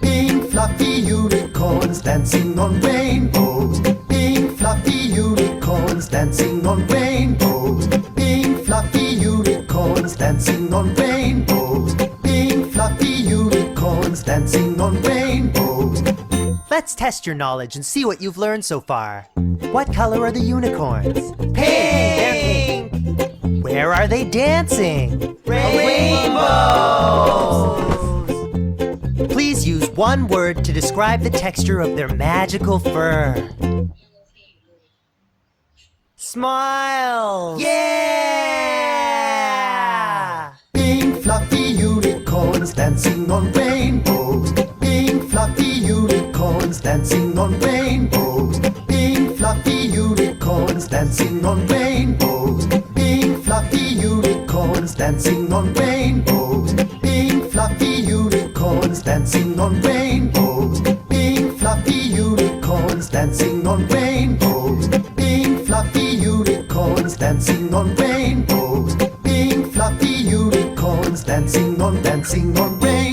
Pink fluffy unicorns dancing on rainbows. Pink fluffy unicorns dancing on rainbows. Pink fluffy unicorns dancing on rainbows. Pink fluffy unicorns dancing on rainbows. Let's test your knowledge and see what you've learned so far. What color are the unicorns? Pink! They're pink. Where are they dancing? Rainbows! Please use one word to describe the texture of their magical fur. Smile! Yeah! Pink fluffy unicorns dancing on rainbows. Pink fluffy unicorns dancing on rainbows. Pink fluffy unicorns dancing on rainbows. Pink fluffy unicorns dancing on rainbows. Pink fluffy unicorns dancing on rainbows. Pink fluffy unicorns dancing on rainbows. Pink fluffy unicorns dancing on rainbows. Pink fluffy unicorns dancing on rainbows.